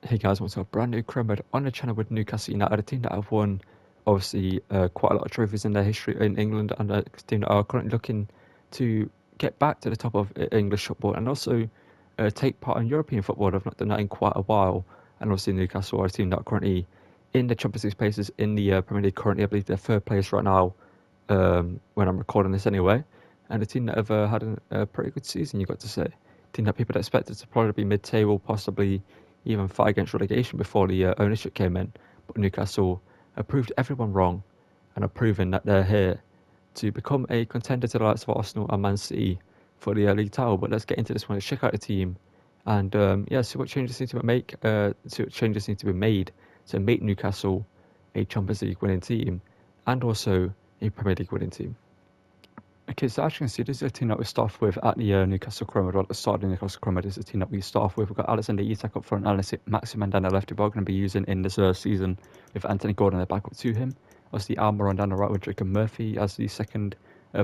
Hey guys, what's up? Brand new Cremad on the channel with Newcastle United, a team that have won obviously quite a lot of trophies in their history in England, and a team that are currently looking to get back to the top of English football and also take part in European football. They've not done that in quite a while, and obviously Newcastle are a team that are currently in the Champions League places in the Premier League. Currently, I believe they're third place right now when I'm recording this anyway, and a team that have had a pretty good season, you got to say. Team that people expected to probably be mid-table, possibly even fight against relegation before the ownership came in. But Newcastle have proved everyone wrong and have proven that they're here to become a contender to the likes of Arsenal and Man City for the league title. But let's get into this one. Let's check out the team and see what changes need to be made to make Newcastle a Champions League winning team and also a Premier League winning team. Okay, so as you can see, this is a team that we start off with at the Newcastle Cromad, or at the start of the Newcastle Cromad. This is a team that we start off with. We've got Alexander Isak up front, Maximin down the left, who we're going to be using in this season with Anthony Gordon at the back up to him. Obviously, Almiron down the right with Jacob Murphy as the second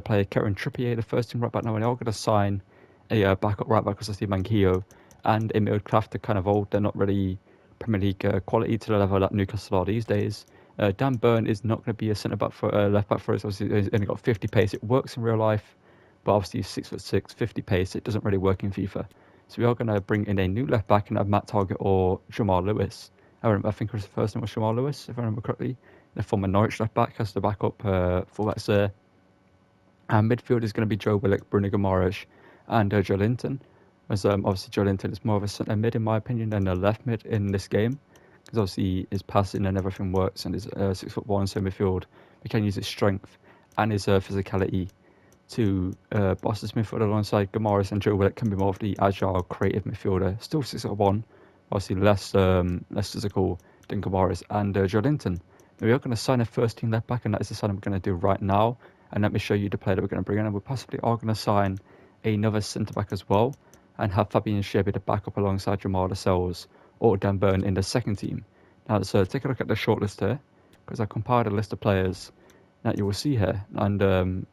player, Kieran Trippier, the first team right back now, and they're all going to sign a backup right back, because Steve Manquillo and Emil Kraft are kind of old. They're not really Premier League quality to the level that Newcastle are these days. Dan Burn is not going to be a centre back for left back for us. Obviously, he's only got 50 pace. It works in real life, but obviously he's 6'6", 50 pace. It doesn't really work in FIFA. So we are going to bring in a new left back and have Matt Targett or Jamal Lewis. I think his first name was Jamal Lewis, if I remember correctly. The former Norwich left back has the backup fullbacks there. And midfield is going to be Joe Willock, Bruno Guimaraes, and Joe Linton. As obviously Joe Linton is more of a centre mid in my opinion than a left mid in this game, because obviously his passing and everything works, and his 6'1", so midfield, he can use his strength and his physicality to boss this midfield alongside Guimaraes, and Joe Willock can be more of the agile, creative midfielder. Still 6'1", obviously less physical than Guimaraes and Joe Linton. Now we are going to sign a first team left back, and that is the sign I'm going to do right now. And let me show you the player that we're going to bring in, and we possibly are going to sign another centre back as well, and have Fabian Schär be the backup alongside Jamal Lascelles or Dan Burn in the second team. Now let's take a look at the shortlist here, because I compiled a list of players that you will see here. And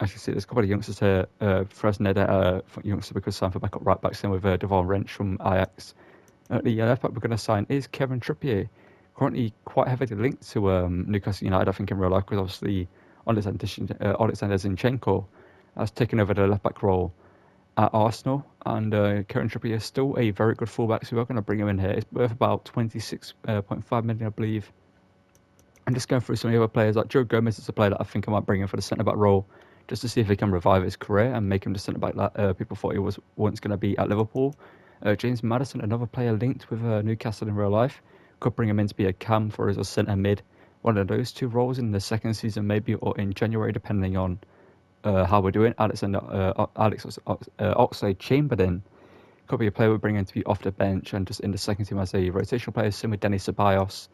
as you see, there's a couple of youngsters here. Fresneda, youngster because signed for backup right back, same with Devon Wrench from Ajax. The left back we're going to sign is Kieran Trippier, currently quite heavily linked to Newcastle United, I think, in real life, because obviously Alexander Zinchenko has taken over the left back role at Arsenal, and Kieran Trippier is still a very good fullback, so we're going to bring him in here. It's worth about 26.5 million, I believe. I'm just going through some of the other players. Like Joe Gomez is a player that I think I might bring in for the centre back role, just to see if he can revive his career and make him the centre back that people thought he was once going to be at Liverpool. James Maddison, another player linked with Newcastle in real life, could bring him in to be a cam for us, or centre mid. One of those two roles in the second season, maybe, or in January, depending on how we're doing. Alex Oxlade-Chamberlain could be a player we bring in to be off the bench and just in the second team as a rotational player. Same with Denis Ceballos.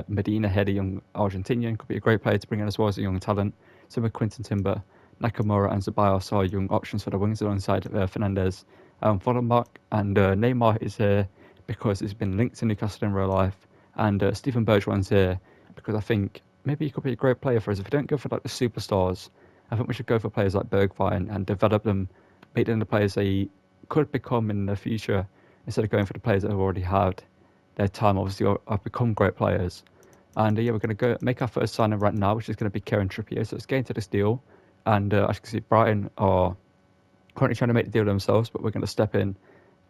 Medina Head, a young Argentinian, could be a great player to bring in as well as a young talent. Same with Quinton Timber. Nakamura and Ceballos are young options for the wings alongside Fernandez. Vollenbach and Neymar is here because he's been linked to Newcastle in real life. And Stephen Bergwijn's here because I think maybe he could be a great player for us. If we don't go for like the superstars, I think we should go for players like Bergwijn and develop them, make them the players they could become in the future, instead of going for the players that have already had their time, obviously, or have become great players. And yeah, we're going to go make our first signing right now, which is going to be Kieran Trippier. So let's get into this deal. And as you can see, Brighton are currently trying to make the deal themselves, but we're going to step in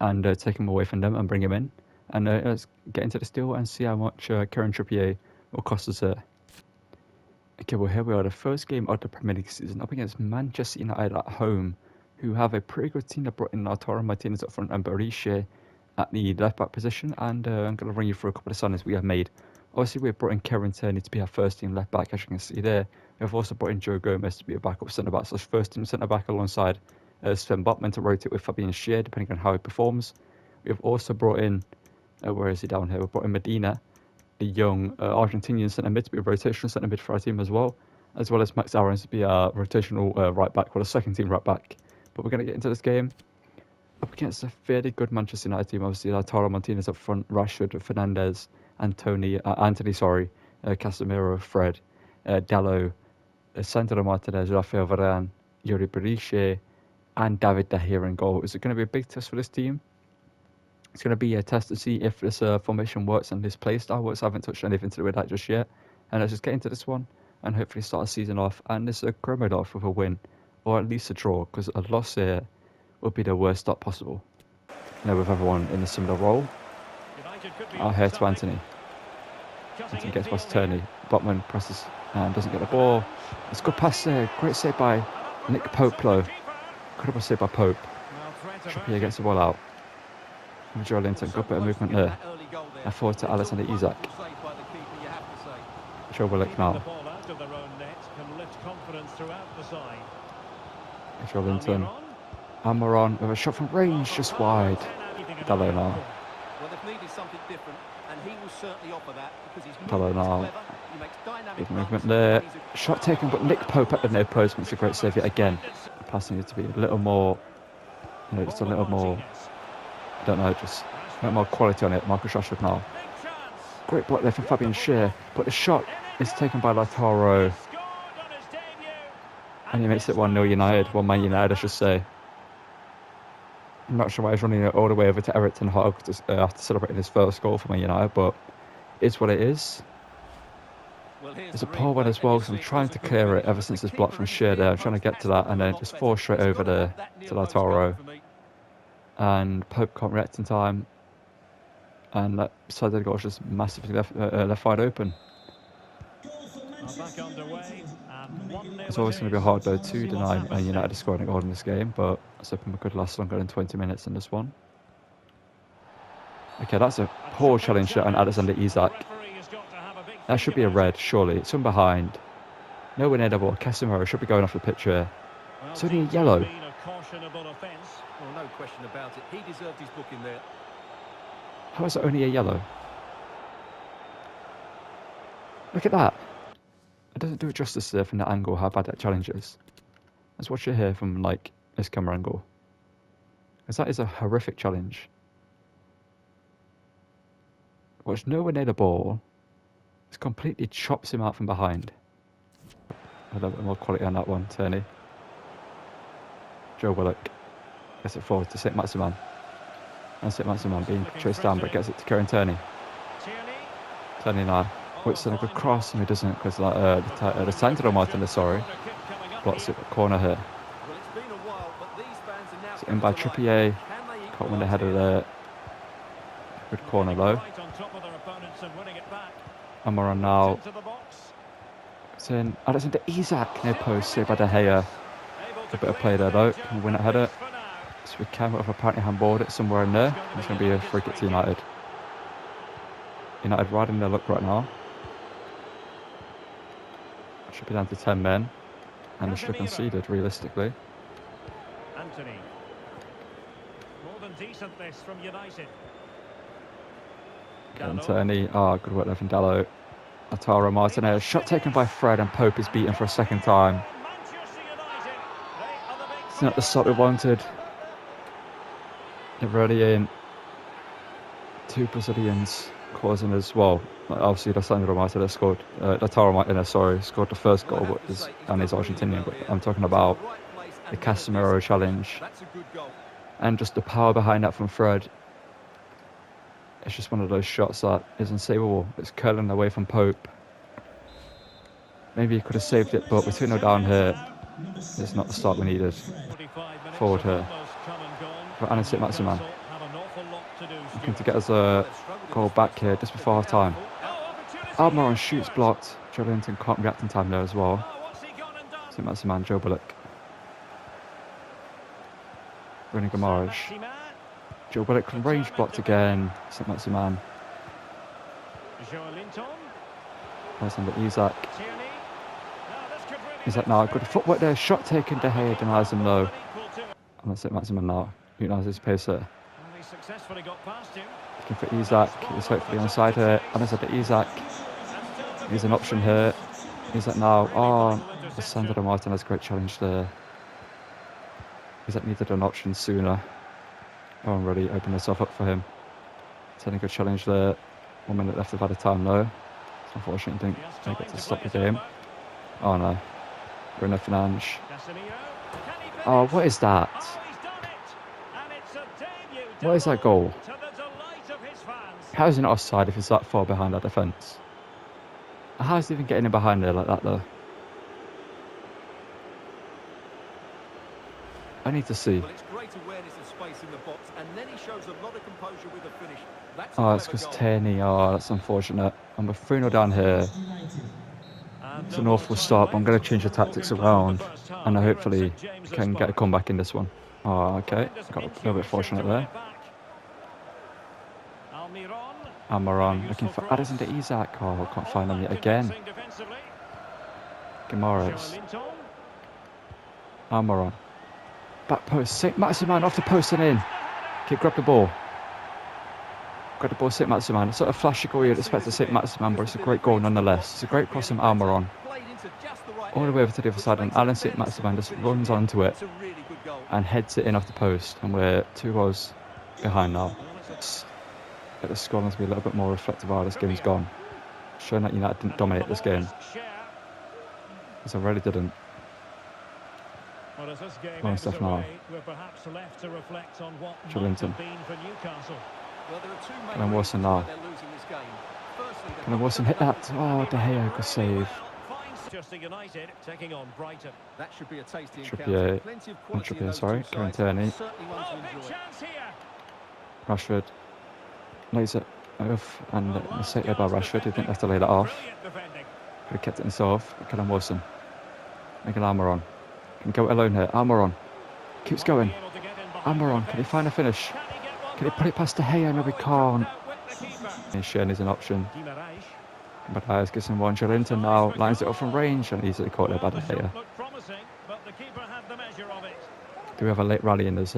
and take him away from them and bring him in. And let's get into this deal and see how much Kieran Trippier will cost us here. Okay, well, here we are, the first game of the Premier League season, up against Manchester United at home, who have a pretty good team. That brought in Lautaro Martinez up front and Berisha at the left back position. And I'm going to run you through a couple of signings we have made. Obviously, we've brought in Kieran Tierney to be our first team left back, as you can see there. We've also brought in Joe Gomez to be a backup centre back, so first team centre back alongside Sven Botman to rotate with Fabian Schär, depending on how he performs. We've also brought in, where is he down here? We've brought in Medina, the young Argentinian centre mid, to be a rotational centre mid for our team as well as Max Aarons to be our rotational right back, or a second team right back. But we're going to get into this game up against a fairly good Manchester United team. Obviously, Lautaro Martinez up front, Rashford, Fernandez, Anthony, Casemiro, Fred, Dallo, Sandro Martinez, Rafael Varane, Yuri Berisha, and David De Gea in goal. Is it going to be a big test for this team? It's going to be a test to see if this formation works and this play style works. I haven't touched anything to do with that just yet. And let's just get into this one and hopefully start the season off. And this Kermode off with a win, or at least a draw, because a loss here would be the worst start possible. With everyone in a similar role. Here to Anthony. Anthony gets past Turney. Botman presses and doesn't get the ball. It's a good pass there. Great save by Nick Pope, though. Incredible save by Pope. Trippier gets the ball out. Joe Linton, good bit of movement there. And forward to Alexander Isak. Joe Willock now. Joe Linton. Amaron with a shot from range, just wide. Dallo now. Dallo now. Big movement there. Shot taken, but Nick Pope at the near post makes a great save yet again. Passing it to be a little more, just a little more, I don't know, just a little more quality on it. Marcus Rashford now. Great block there from Fabian Schär, but the shot is taken by Lautaro. And he makes it 1-0 United, 1-Man United, I should say. I'm not sure why he's running it all the way over to Eric Ten Hag after celebrating his first goal for Man United, but it's what it is. There's a poor one as well, because I'm trying to clear it ever since this block from Schär there. I'm trying to get to that, and then just fall straight over there to Lautaro. And Pope can't react in time. And that side of the goal is just massively left wide open. It's always going to be hard, though, to deny Man United scoring a goal in this game, but let's hope we could last longer than 20 minutes in this one. Okay, that's a poor challenge shot on Alexander Isak. That should be a red, surely. It's from behind. Nowhere near the ball. Casemiro should be going off the pitch here. It's only a yellow. No question about it. He deserved his booking there. How is it only a yellow? Look at that. It doesn't do it justice there from that angle, how bad that challenge is. Let's watch it here from, this camera angle. Because that is a horrific challenge. Watch, nowhere near the ball. It completely chops him out from behind. A little bit more quality on that one, Turney. Joe Willock gets it forward to St. Maximan. And St. Maximan being chased down, but gets it to Kieran Turney. Turney now. Whips in a good cross, and he doesn't, because the Sandro Martinez, blocks it, corner here. So in by Trippier, can't win the header there. Good corner though. Amaron now. It's in Alexander Isak, near post, saved by De Gea. A bit of play there though, can win that header. So we can have apparently handballed it somewhere in there. It's going to be a free kick to United. United riding their luck right now. Should be down to 10 men, and they should have conceded realistically. Anthony. More than decent this from United. Turney, good work there from Dallo. Lautaro Martinez, shot taken by Fred, and Pope is beaten for a second time. It's not the start we wanted. They're really in. Two Brazilians causing as well. Obviously, Lautaro Martinez scored. Lautaro Martinez, scored the first goal, and he's Argentinian. But I'm talking about the Casemiro challenge, and just the power behind that from Fred. It's just one of those shots that is unsavable. It's curling away from Pope. Maybe he could have saved it, but we're 2-0 down here. It's not the start we needed. Forward here for Anis Maximan. Looking to get us a goal back here just before half time. Almiron shoots blocked. Joe Linton can't react in time there as well. St. Maximan, Joe Bullock. Bruno Guimaraes. Joe Bullock from range blocked again. St. Maximan. Alexander Isak. Isak now, good footwork there. Shot taken, De Gea denies him low. And that's St. Maximan now. Utilises his pace there. Looking for Isak. He's hopefully onside here. Alexander Isak. He's an option here. Isak now. Sandro Martinez, great challenge there. Isak needed an option sooner. Really opened herself up for him. Taking a good challenge there. 1 minute left of added time though. It's unfortunate he didn't get to stop the game. Oh no. Bruno Fernandes. What is that? What is that goal? How is he not offside if he's that far behind our defence? How is he even getting in behind there like that though? I need to see. Well, it's great awareness of space in the box, and then he shows a lot of composure with the finish. That's Oh, it's because Tierney. Oh, that's unfortunate. I'm a 3-0 down here. It's an awful start, but I'm going to change the tactics around, and I hopefully can get a comeback in this one. Oh, okay. Got a little bit fortunate there. Almiron looking for Addison to Isak. Oh, I can't find him yet again. Guimaraes. Almiron. Back post. St. Maximin off the post and in. Okay, grab the ball. Grab the ball, St. Maximin. It's sort of flashy goal you'd expect to St. Maximin, but it's a great goal nonetheless. It's a great cross from Almiron. All the way over to the other side, and Alan St. Maximin just runs onto it and heads it in off the post. And we're 2 goals behind now. Get the scoreline to be a little bit more reflective of how this game's gone. Showing that United didn't dominate this game. Because I really didn't. Long stuff now. Joelinton. Callum Wilson now. Callum Wilson hit that. Oh, De Gea, good save. Trippier, sorry. Kieran Tierney. Rashford. Lays it off, and a mistake there by Rashford. He didn't have to lay that off. Could have kept it himself. Callum Wilson. Miguel Almiron. Can go it alone here. Almiron. Keeps going. Almiron, can he find a finish? Can he put it past De Gea? No, we can't. Shen is an option. Guimaraes gives him one. Joelinton now lines it up from range and easily caught there by De Gea. Do we have a late rally in this?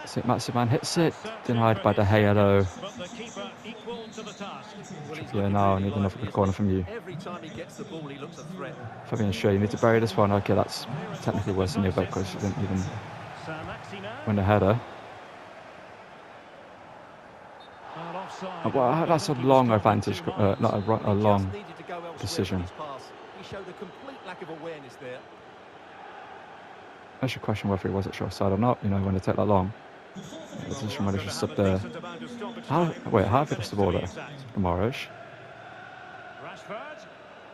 St. Maximin hits it. Denied by De Gea though. Yeah, now I need another good corner from you. Fabian Schär, you need to bury this one. Okay, that's technically worse than the other because you didn't even win the header. Well, that's a long advantage, not a long decision. I should question whether he was at short side or not, you know, when it take that long. The position when he's just up there. How have he lost the ball there? Guimaraes.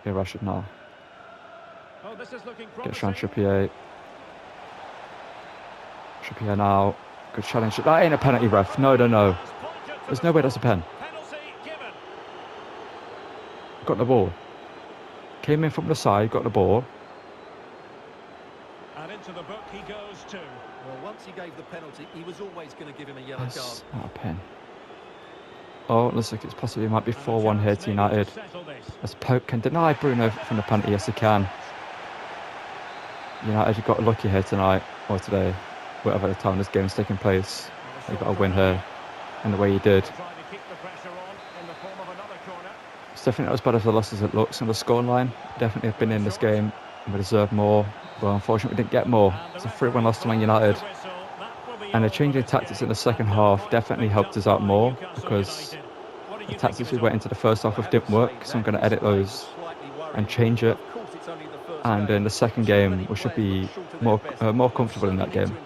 Yeah, Rashford now. Gets around Trippier. Trippier now. Good challenge. That ain't a penalty, ref. No. There's no way that's a pen. Got the ball. Came in from the side, got the ball. And into the book he goes too. Well, once he gave the penalty, he was always going to give him a yellow card. That's not a pen. Oh, looks like it's possibly might be 4-1 here to United. As Pope can deny Bruno from the penalty. Yes, he can. United have got lucky here tonight, or today, whatever the time this game is taking place. They got a win here, and the way he did. It's definitely not as bad as the loss as it looks on the scoreline. Definitely have been in this game, and we deserve more. But unfortunately, we didn't get more. It's a 3-1 loss to Man United. And the changing tactics in the second half definitely helped us out more, because the tactics we went into the first half with didn't work. So I'm going to edit those and change it. And in the second game, we should be more comfortable in that game.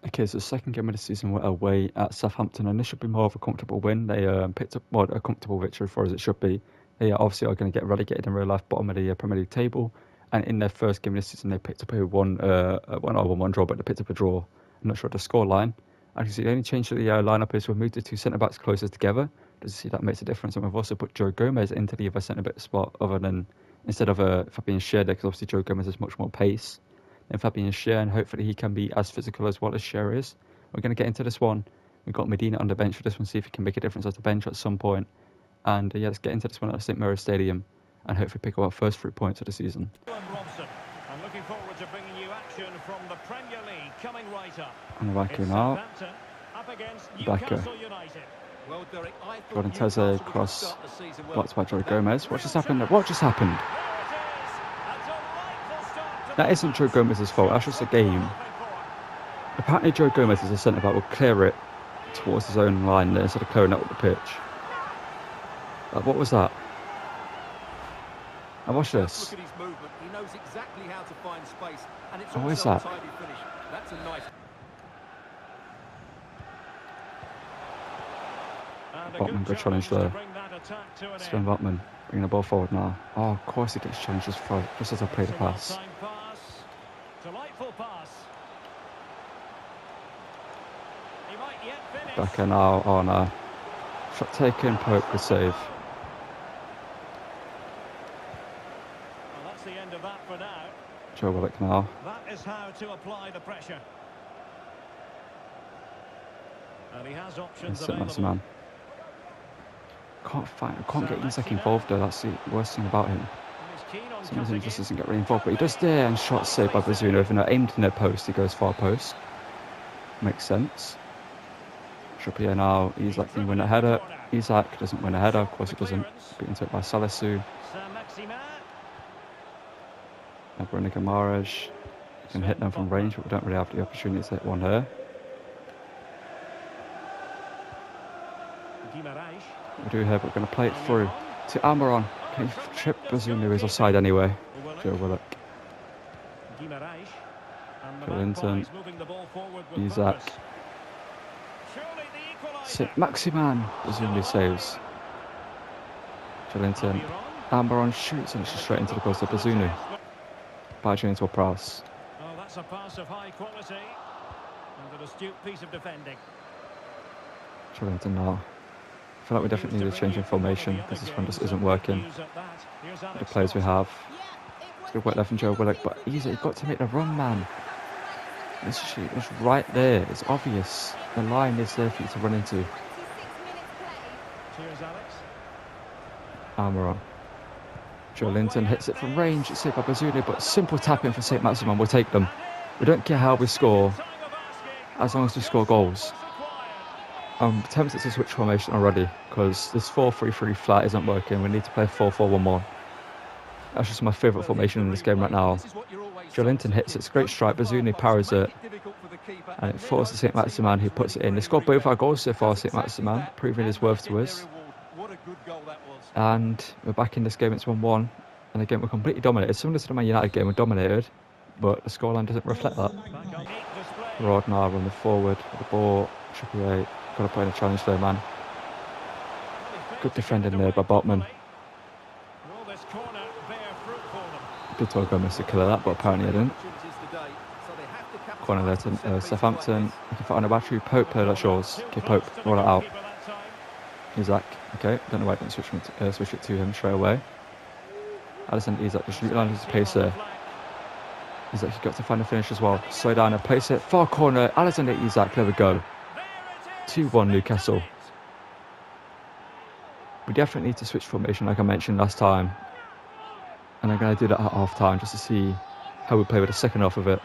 Okay, so the second game of the season we're away at Southampton, and this should be more of a comfortable win. They picked up a comfortable victory for us, it should be. They obviously are going to get relegated in real life, bottom of the Premier League table. And in their first game of the season, they picked up a 1-1 draw, but they picked up a draw. I'm not sure of the scoreline. I can see the only change to the lineup is we've moved the 2 centre-backs closer together. Does you see that makes a difference? And we've also put Joe Gomez into the other centre-back spot instead of Fabian Schär, because obviously Joe Gomez has much more pace than Fabian Schär, and hopefully he can be as physical as well as Schär is. We're going to get into this one. We've got Medina on the bench for this one, see if he can make a difference at the bench at some point. And yeah, let's get into this one at St Mirren Stadium and hopefully pick up our first 3 points of the season. I'm looking forward to bringing you action from the Premier League coming right up. And Baku now. Up against Baku. Newcastle United. Well, Derek, Gordon Teze cross blocked by Joe Gomez. What just happened? What just happened? That isn't Joe Gomez's fault. That's just a game. Apparently, Joe Gomez as a centre back will clear it towards his own line there instead of clearing it up the pitch. What was that? Now watch this. Look at his movement. He knows exactly how to find space, and it's Oh, what is also a that? tidy finish. That's That's a nice... And a Botman, good challenge to there. bring that attack to an Sven end. Botman bringing the ball forward now. Oh, of course he gets challenged just as I play the It's a pass. well-timed pass. Delightful pass. He might yet finish. Back in now. Oh no. Shot taken, Pope, good save. Well, that's the end of that for now. Joe Willock now. That is how to apply the pressure. And he has options That's available. the man. Can't get Isak involved though. That's the worst thing about him. And he's keen on Sometimes he cutting just in. doesn't get really involved, but he does there, and shot saved by Bazunu. If not aimed in their post, he goes far post. Makes sense. Trippier now. Isak can win a header. Isak doesn't win a header. Of course he doesn't. Beaten to it by Salisu. And Bruno Guimaraes can hit them from range, but we don't really have the opportunity to hit one here. We do here, but we're going to play it through to Almiron. Can he trip Bazunu? He's offside anyway. Joe Willock. Clinton. Isak. Maximan. Bazunu saves. Clinton. Almiron shoots and it's just straight into the goals of Bazunu. Barging into a pass. Oh, that's a pass of high quality. And an astute piece of defending. Clinton now. I feel like we definitely need a change in formation because this one just isn't working. The players we have. It's good work there from Joe Willock, but easy. You've got to make the run, man. It's right there. It's obvious. The line is there for you to run into. Almiron. Joe Linton hits it from range. It's saved by Bazunu, but simple tapping for St. Maximin will take them. We don't care how we score, as long as we score goals. I'm tempted to switch formation already because this 4-3-3 flat isn't working. We need to play 4-4-1-1. That's just my favourite formation in this game right now. Joe Linton hits it, it's a great strike. Bazunu powers it, and it forces St. Maximin who puts it in. They scored both our goals so far, St. Maximin, proving his worth to us. And we're back in this game. It's 1-1, and again we're completely dominated. Similar to the Man United game, we're dominated, but the scoreline doesn't reflect that. Rod now running forward with the ball. Trippier got to play in a challenge there, man. Good defending there by Botman. Good to go, Mr. Killer that, but apparently I didn't. Corner there to Southampton. Looking for Anabatru. Pope, that's yours. Okay, Pope, roll it out. Isak, okay, don't know why I didn't switch it to him straight away. Alisson, Isak, just utilise his pace there. Isak, you've got to find a finish as well. Slow down and place it. Far corner, Alisson to Isak, there we go. 2-1 Newcastle. We definitely need to switch formation like I mentioned last time. And I'm going to do that at half time just to see how we play with the second half of it.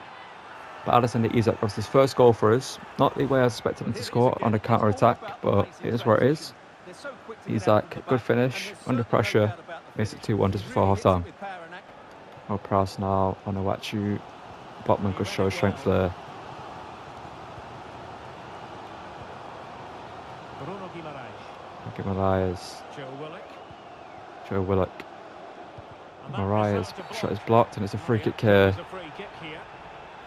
But Alisson to Isak was his first goal for us. Not the way I expected him to score on a counter-attack, but it is where it is. Isak, good finish, under pressure, makes it 2-1 just before half-time. Oh, Prowse now, Onuachu, Botman, good show of strength there. Guimaraes, Joe Willock. Mariah's shot is blocked and it's a free kick here.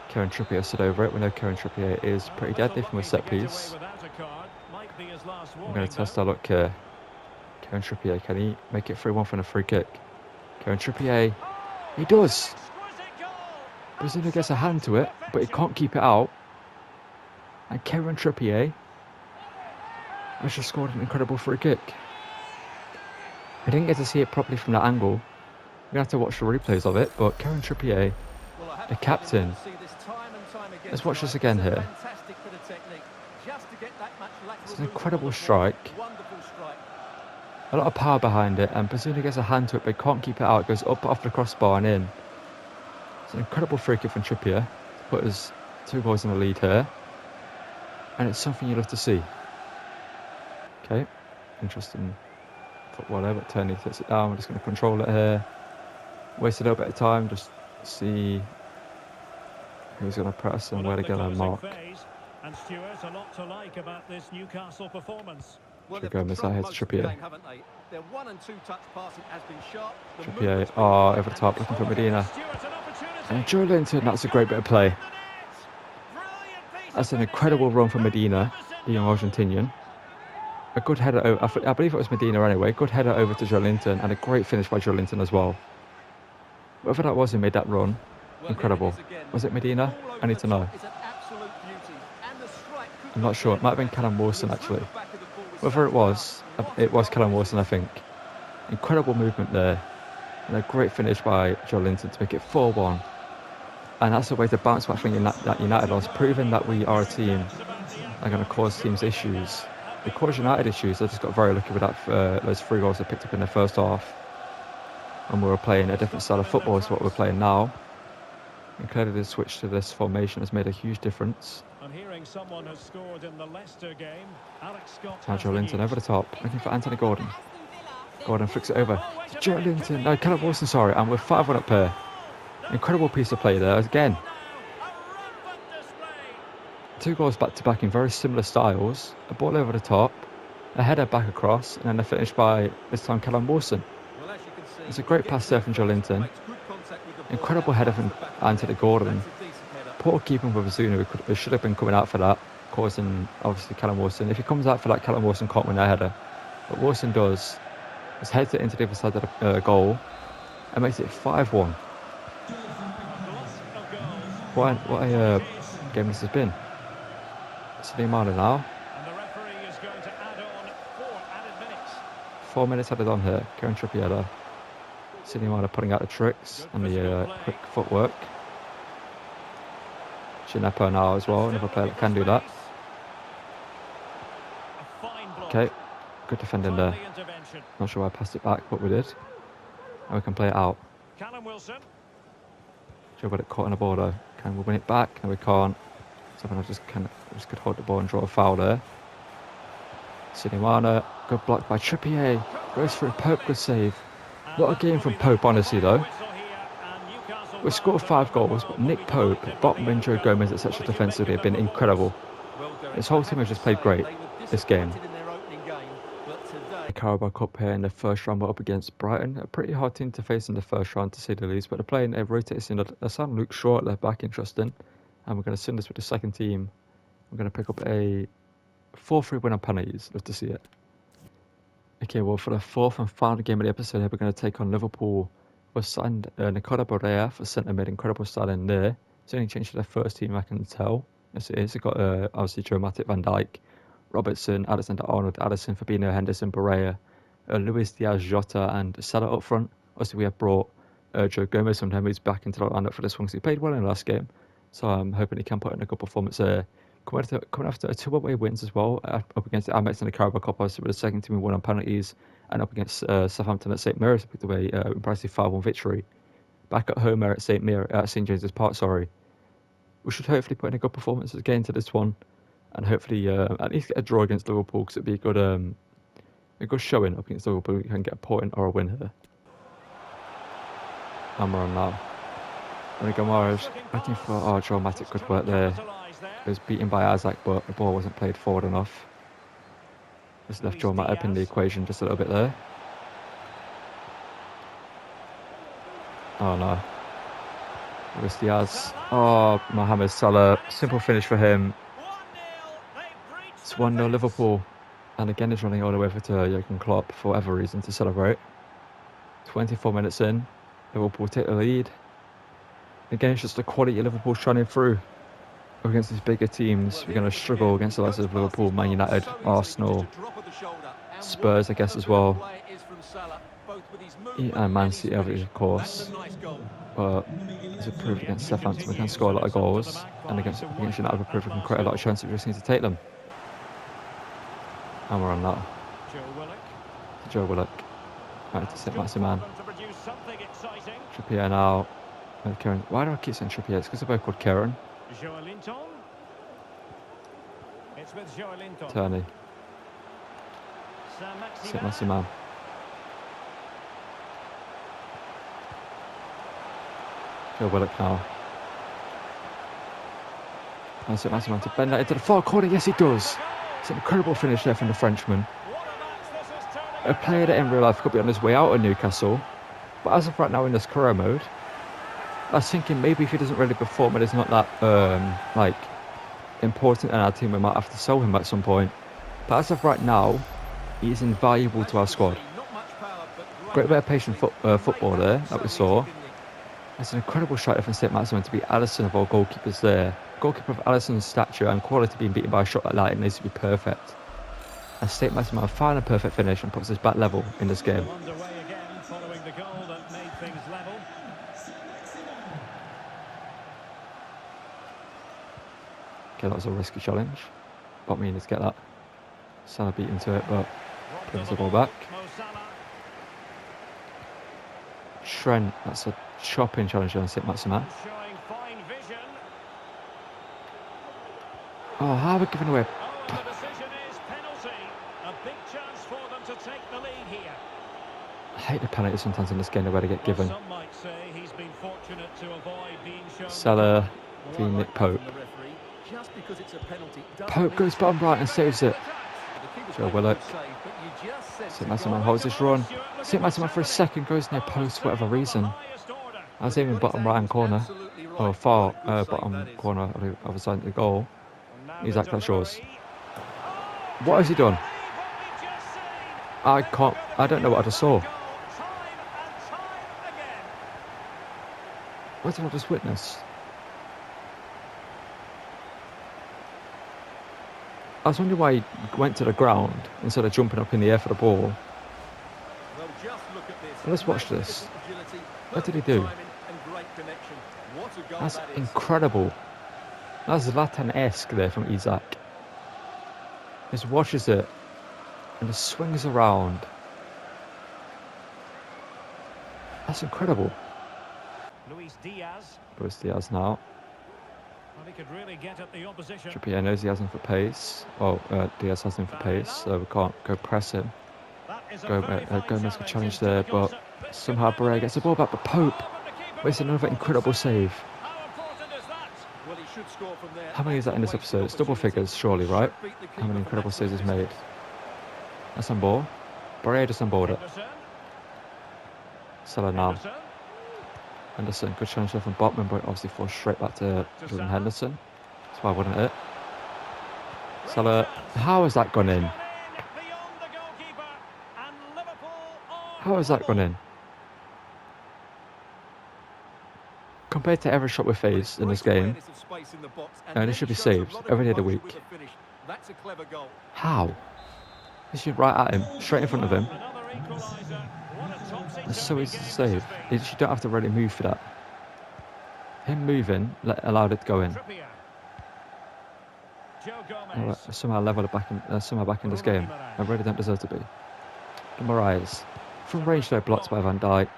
Kieran Trippier stood over it. We know Kieran Trippier is pretty deadly from a set piece. I'm going to test our luck here. Kieran Trippier, can he make it 3-1 from a free kick? Kieran Trippier, he does! Bazunu gets a hand to it, but he can't keep it out. And Kieran Trippier has just scored an incredible free kick. I didn't get to see it properly from that angle. We're going to have to watch the replays of it, but Kieran Trippier, the captain. Let's watch this again here. It's an incredible strike. A lot of power behind it, and Bazunu gets a hand to it, but he can't keep it out. It goes up off the crossbar and in. It's an incredible free kick from Trippier to put us 2 goals in the lead here. And it's something you love to see. Okay, interesting football there, but Tony sets it down. We're just going to control it here. Waste a little bit of time, just see who's going to press and where to get our mark. And Stuart, a lot to like about this Newcastle performance. Should go miss out here to Trippier. Their 1 and 2 touch passing has been sharp. Trippier, over the top, looking for Medina. And Joe Linton, that's a great bit of play. That's an incredible run from Medina, the young Argentinian. A good header over, I believe it was Medina anyway. Good header over to Joelinton, and a great finish by Joelinton as well. Whoever that was who made that run, incredible. Was it Medina? I need to know. I'm not sure. It might have been Callum Wilson actually. Whoever it was Callum Wilson, I think. Incredible movement there, and a great finish by Joelinton to make it 4-1. And that's the way to bounce back from that United loss, proving that we are a team that are going to cause teams issues. They caused United issues. They just got very lucky with that those 3 goals they picked up in the first half. And we were playing a different style of football to what we're playing now. And clearly the switch to this formation has made a huge difference. I'm hearing someone has scored in the Leicester game. Alex Scott. Joelinton over the top, looking for Anthony Gordon. Gordon flicks it over. Joelinton, no, Callum Wilson, sorry. And we're 5-1 up here. Incredible piece of play there again. 2 goals back to back in very similar styles. A ball over the top, a header back across, and then a finish by this time Callum Wilson. It's a great pass there from Joelinton. Incredible header from Anthony Gordon. Poor keeping with Azuna, who should have been coming out for that, causing obviously Callum Wilson. If he comes out for that, Callum Wilson can't win that header. But Wilson does. He's heads it into the other side of the goal and makes it 5-1. What a game this has been. Suleiman now. And the referee is going to add on 4 added minutes. 4 minutes added on here. Kieran Trippier there. Suleiman putting out the tricks and the quick footwork. Gineppo now as well, another player that can do that. Okay, good defending there. Not sure why I passed it back, but we did. And we can play it out. Callum Wilson. Joe got it caught on the ball though. Can we win it back? No, we can't. So I just could hold the ball and draw a foul there. Suleiman, good block by Trippier. Goes through Pope, good save. What a game from Pope, honestly though. We scored 5 goals, but Nick Pope, Botman and Joe Gomez, etc. defensively have been incredible. This whole team has just played great this game. The Carabao Cup here in the first round, we're up against Brighton. A pretty hard team to face in the first round, to say the least. But they're playing a rotated scene. They're starting Luke Shaw at left back, interesting. And we're going to send this with the second team. We're going to pick up a 4-3 win on penalties. Love to see it. Okay, well, for the 4th and final game of the episode here, we're going to take on Liverpool. We've signed Nicola Barea for centre mid, incredible style in there. It's only changed to their first team, I can tell. Yes, it is. It's got obviously Joe Matip, Van Dijk, Robertson, Alexander-Arnold, Addison, Fabinho, Henderson, Barea, Luis Diaz, Jota, and Salah up front. Obviously, we have brought Joe Gomez from He's back into the lineup for this one because he played well in the last game. So I'm hoping he can put in a good performance there. Coming after 2 away wins as well, up against the Amex in the Carabao Cup, obviously with the second team we won on penalties, and up against Southampton at St Mary's, picked away impressive 5-1 victory. Back at home at St James's Park, sorry. We should hopefully put in a good performance again to this one, and hopefully at least get a draw against Liverpool, because it'd be a good showing up against Liverpool. We can get a point or a win here. And we're on now. Mahrez looking for dramatic good work there. It was beaten by Isaac, but the ball wasn't played forward enough. Just left Joe Matip in the equation just a little bit there. Oh no. Luis Diaz. Oh, Mohamed Salah. Simple finish for him. It's 1-0 Liverpool. And again, it's running all the way over to Jurgen Klopp for whatever reason to celebrate. 24 minutes in. Liverpool take the lead. Again, it's just the quality of Liverpool shining through. Against these bigger teams, we're going to struggle against the likes of Liverpool, Man United, Arsenal, Spurs, I guess, as well. And Man City, of course. But as a proof against Southampton, we can score a lot of goals. And against United, we prove we can create a lot of chances. We just need to take them. And we're on that. Joe Willock. Right to sit Maximan. Trippier now. Kieran. Why do I keep saying Trippier? It's because they're both called Kieran. It's with Joelinton. Turney. Sit Maximan. Joe Willock now. And Sit Maximan to bend that into the far corner. Yes, he does. It's an incredible finish there from the Frenchman. A player that in real life could be on his way out of Newcastle, but as of right now in this career mode, I was thinking maybe if he doesn't really perform and it's not that important in our team. We might have to sell him at some point. But as of right now, he's invaluable to our squad. Great bit of patient football there that we saw. It's an incredible striker from St. Maximin to beat Alisson of all goalkeepers there. Goalkeeper of Alisson's stature and quality being beaten by a shot like that, it needs to be perfect. As St. Maximin find a perfect finish and puts us back level in this game. Underway again following the goal that made things level. Okay, that was a risky challenge. But we need to get that. Salah beat into it, but gives the ball back. Trent, that's a chopping challenge on St. Maximin. Showing fine vision. Oh, how are we giving away? Oh, and the decision is penalty. A big chance for them to take the lead here. I hate the penalties sometimes in this game where they get given. Some might say he's been fortunate to avoid being shown. Salah v Nick Pope. Pope goes bottom right and saves it. Joe Willock. St. Maximin holds this run. St. Maximin for a second goes near post for whatever reason. I was aiming bottom right hand corner. Or far bottom corner of the other side of the goal. Isak, that's yours. What has he done? I don't know what I just saw. What did I just witness? I was wondering why he went to the ground instead of jumping up in the air for the ball. Let's watch this. What did he do? That's incredible. That's Zlatan-esque there from Isak. Just watches it and just swings around. That's incredible. Luis Diaz now. Well, he could really get at the opposition. Trippier knows he has him for pace. Oh, Diaz has him for pace, so we can't go press him. Gomez can challenge there, but somehow Barre gets the ball back. But Pope makes another incredible save. How many is that in this episode? It's double figures, surely, right? How many incredible saves he's made? That's on ball. Barre just on board it. Salah now. Henderson, good challenge there from Botman, but obviously falls straight back to Jordan Henderson. That's why wouldn't it? Salah, how has that gone in? How has that gone in? Compared to every shot we faced in this game, this should be saved every day of the week. How? This should right at him, straight in front of him. It's so easy to save. You don't have to really move for that. Him moving allowed it to go in. Somehow level it back in this game. I really don't deserve to be. Moraes from range though, blocked by Van Dijk.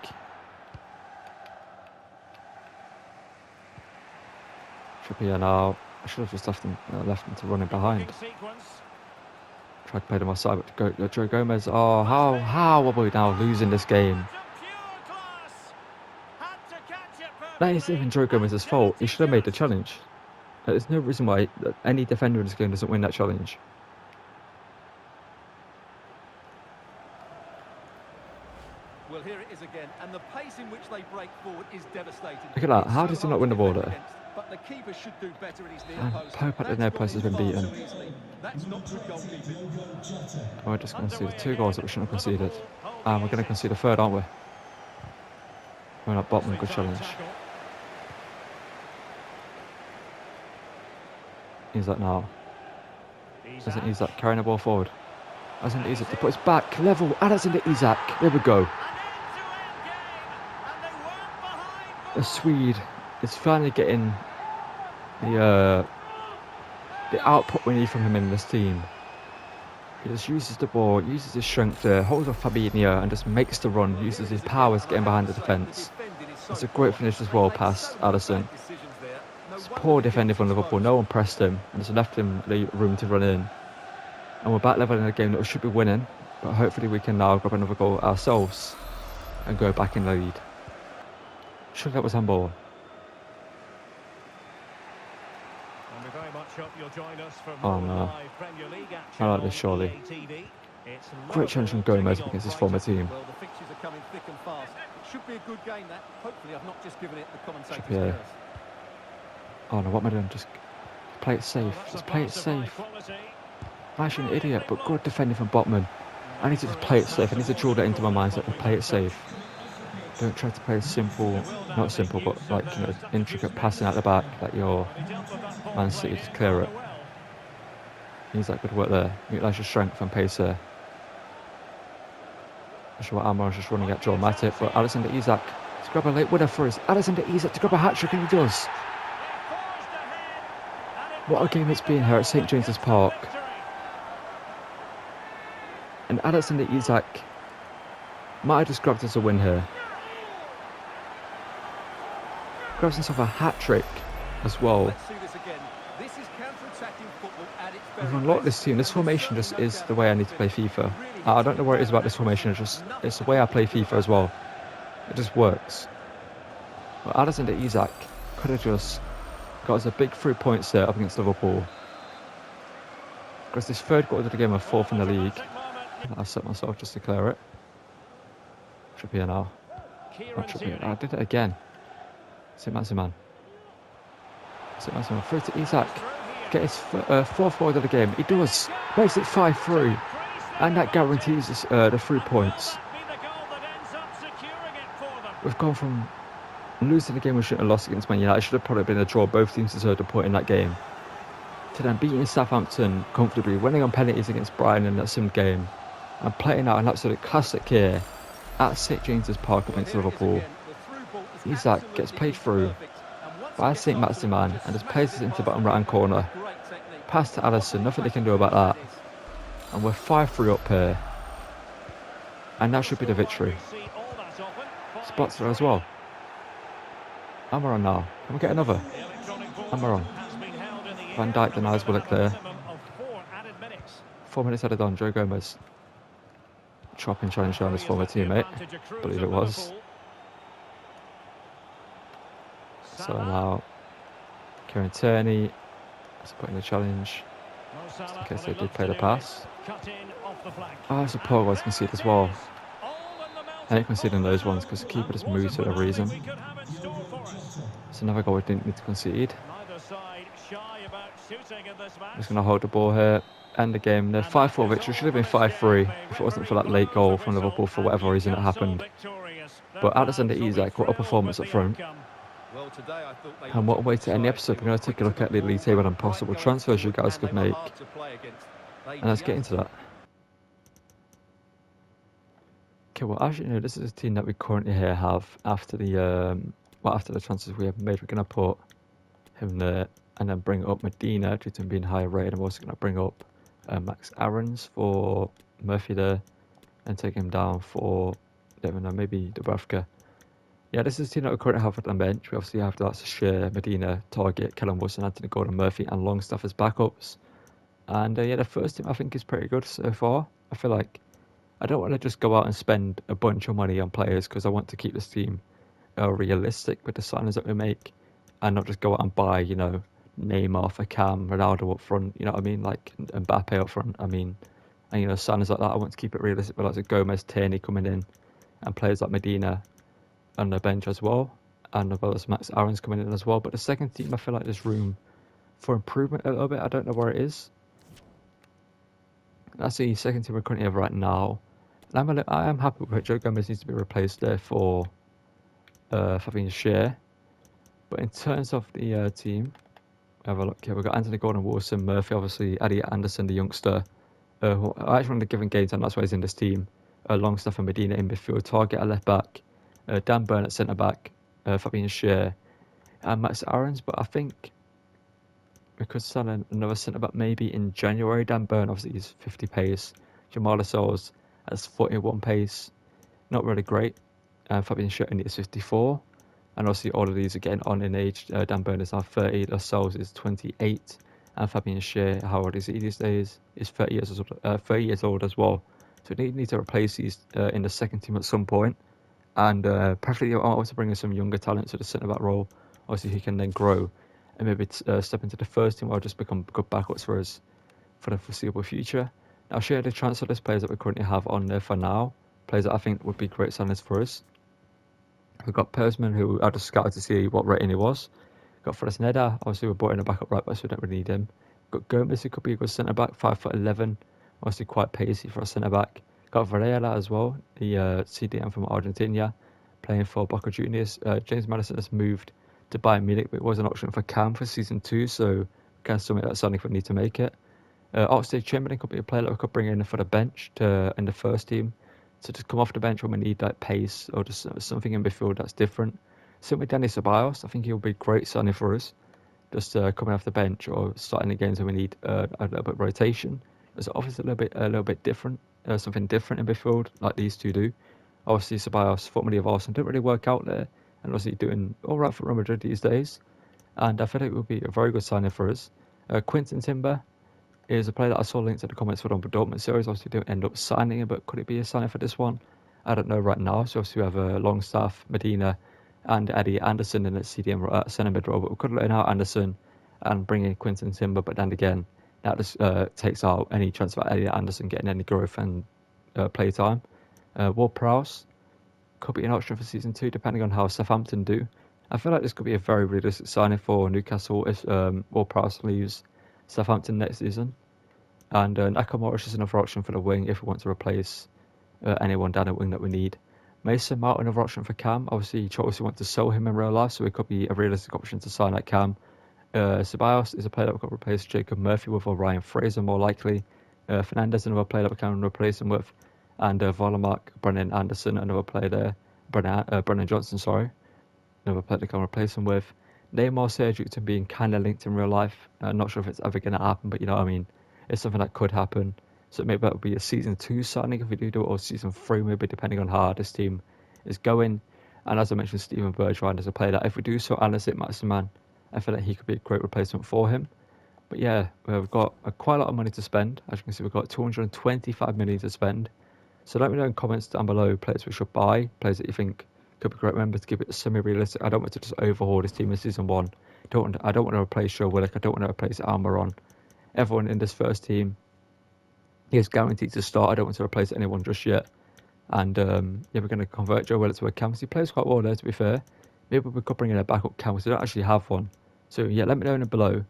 Trippier now. I should have just left him to run in behind. Tried to play to my side, but Joe Gomez. Oh, how are we now losing this game? That isn't even Joe Gomez's fault. He should have made the challenge. There's no reason why any defender in this game doesn't win that challenge. Well, here it is again, and the pace in which they break forward is devastating. Look at that. How does he not win the ball there? But the keeper should do better in his near post. Pope at the near post has been beaten. That's not good goalkeeping. We're just conceded 2 goals that we shouldn't have conceded. And we're going to concede a third, aren't we? We're not Botman, good challenge. Isak now. Doesn't Isak carrying the ball forward? Doesn't Isak to put his back level. And it's into Isak. There we go. The Swede is finally getting the output we need from him in this team. He just uses the ball, uses his strength there, holds off Fabinho and just makes the run, uses his powers getting behind the defence. It's a great finish as well past Alisson. It's poor defending from Liverpool, no one pressed him and just left him the room to run in. And we're back level in a game that we should be winning, but hopefully we can now grab another goal ourselves and go back in the lead. Surely that was on ball. Oh no. I like this surely. Great challenge from Gomez against his former team. Well, the fixtures are coming thick and fast. It should be a good game, that. Hopefully I've not just given it the commentator's curse. Oh no, what am I doing? Just Play it safe. Just play it safe. I'm actually an idiot, but good defending from Botman. I need to just play it safe. I need to draw that into my mindset to play it safe. Don't try to play simple, not simple, but like, you know, intricate passing out the back like your Man City. Just clear it. Needs that good work there. Utilise your strength and pace there. Not sure what Almiron's just running at Joel Matip, but Alexander Isak to grab a late winner for us. Alexander Isak to grab a hat-trick, and he does. What a game it's been here at St James's Park. And Alexander Isak might have just grabbed us a win here. Grabs himself a hat-trick as well. Let's see this again. This is counter-attacking football at its very I've unlocked this team. This formation just is the way I need to play FIFA. I don't know what it is about this formation. It's the way I play FIFA as well. It just works. But Alexander Isak could have just got us a big 3 points there up against Liverpool. Because this third goal of the game, of 4th in the league. I set myself just to clear it. Trippier now. Not Trippier. I did it again. St-Maximin. St-Maximin through to Isak. Get his 4th goal of the game. He does. Makes it 5-3. And that guarantees us the 3 points. We've gone from losing the game we shouldn't have lost against Man United. It should have probably been a draw. Both teams deserved a point in that game. To then beating Southampton comfortably, winning on penalties against Brighton in that sim game, and playing out an absolute classic here at St James's Park against Liverpool. Isak gets played through by St-Maximin and just places it into the bottom right hand corner. Pass to Alisson, nothing they can do about that. And we're 5-3 up here. And that should be the victory. Spots there as well. Almiron now. Can we get another? Almiron. Van Dijk denies Willock there. 4 minutes added on. Joe Gomez. Chopping challenge on his former teammate. I believe it was. So now Kieran Tierney is putting the challenge. Just in case they did play the pass. Oh, it's a poor one to concede as well. I hate conceding those ones because the keeper just moves for a reason. It's another goal we didn't need to concede. Just going to hold the ball here. End the game. The 5-4 victory should have been 5-3 if it wasn't for that late goal from Liverpool for whatever reason it happened. But Alexander Isak, what a performance up front. And what a way to end the episode. We're going to take a look at the league table and possible transfers you guys could make. And let's get into that. Okay, well, as you know, this is a team that we currently here have after the after the transfers we have made. We're going to put him there and then bring up Medina due to him being higher rated. I'm also going to bring up Max Aarons for Murphy there and take him down for, I don't know, maybe Dubravka. Yeah, this is the team that we currently have at the bench. We obviously have that's Shea, Medina, Target, Kellen Wilson, Anthony Gordon, Murphy, and Longstaff as backups. And yeah, the first team I think is pretty good so far. I feel like I don't want to just go out and spend a bunch of money on players because I want to keep this team realistic with the signings that we make and not just go out and buy, you know, Neymar for Cam, Ronaldo up front, you know what I mean, like Mbappe up front. I mean, and you know, signings like that. I want to keep it realistic with like Gomez, Tierney coming in, and players like Medina on the bench as well, and as well as Max Aarons coming in as well. But the second team, I feel like there's room for improvement a little bit. I don't know where it is. That's the second team we're currently have right now. And I am happy with it. Joe Gomez needs to be replaced there for Fabian Schär. But in terms of the team, have a look here. We've got Anthony Gordon, Wilson, Murphy, obviously, Eddie Anderson, the youngster. Who I actually want to give him games, and that's why he's in this team. Longstaff and Medina in midfield. Target at left back. Dan Burn at centre back. Fabian Schär. And Max Aarons. But I think we could sell another centre back maybe in January. Dan Burn, obviously, he's 50 pace. Jamal Lascelles has 41 pace. Not really great. Fabian Schär is 54. And obviously all of these are getting on in age. Dan Burn is now 30, Lascelles is 28, and Fabian Schär, how old is he these days, is 30 years old as well. So we need to replace these in the second team at some point. And preferably I want to bring in some younger talent to the centre back role. Obviously he can then grow and maybe step into the first team or just become good backups for us for the foreseeable future. Now I'll share the transfer list players that we currently have on there for now. Players that I think would be great signings for us. We've got Persman, who I just scouted to see what rating he was. Got Fresneda, obviously we're brought in a backup right back, so we don't really need him. Got Gomez, who could be a good centre back, 5'11", obviously quite pacey for a centre back. Got Varela as well, the CDM from Argentina, playing for Boca Juniors. James Maddison has moved to Bayern Munich, but it was an option for Cam for season 2, so can still make that signing if we need to make it. Oxlade-Chamberlain could be a player that we could bring in for the bench in the first team, to just come off the bench when we need like pace or just something in midfield that's different. Same with Danny Ceballos, I think he'll be a great signing for us, just coming off the bench or starting the games when we need a little bit of rotation. It's obviously a little bit different, something different in midfield like these two do. Obviously Ceballos, formerly of Arsenal, didn't really work out there, and obviously doing all right for Real Madrid these days. And I feel like it would be a very good signing for us. Quinton Timber is a player that I saw linked in the comments for the Dortmund series. Obviously, didn't end up signing him, but could it be a signing for this one? I don't know right now. So obviously, we have Longstaff, Medina, and Eddie Anderson in the CDM centre mid role. But we could let out Anderson and bring in Quinton Timber. But then again, that just takes out any chance of Eddie Anderson getting any growth and play time. Ward-Prowse could be an option for season 2, depending on how Southampton do. I feel like this could be a very realistic signing for Newcastle if Ward-Prowse leaves Southampton next season. And Nakamura is just another option for the wing if we want to replace anyone down the wing that we need. Mason Mount, another option for Cam. Obviously, Chelsea want to sell him in real life, so it could be a realistic option to sign at Cam. Ceballos is a player that we could replace Jacob Murphy with, or Ryan Fraser more likely. Fernandez, another player that we can replace him with. And Volomark, Brennan Anderson, another player there. Brennan Johnson, sorry. Another player that can replace him with. Neymar, Sergio to being kind of linked in real life. Not sure if it's ever going to happen, but you know what I mean. It's something that could happen. So maybe that would be a season 2 signing if we do it, or season 3 maybe, depending on how this team is going. And as I mentioned, Steven Bergwijn is a player that if we do so Alisson Maximan, I feel like he could be a great replacement for him. But yeah, we've got quite a lot of money to spend. As you can see, we've got 225 million to spend. So let me know in comments down below players we should buy, players that you think could be great. Remember to keep it semi-realistic. I don't want to just overhaul this team in season 1. I don't want to replace Joe Willock. I don't want to replace Almiron. Everyone in this first team is guaranteed to start. I don't want to replace anyone just yet. And yeah, we're going to convert Joe Willock to a cam. He plays quite well there, to be fair. Maybe we could bring in a backup cam because we don't actually have one. So yeah, let me know below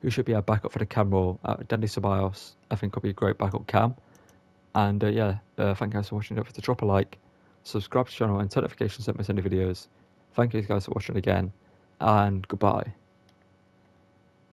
who should be our backup for the cam role. Danny Ceballos, I think, could be a great backup cam. And yeah, thank you guys for watching. Don't forget to drop a like, subscribe to the channel, and notifications so don't miss any videos. Thank you guys for watching again, and goodbye.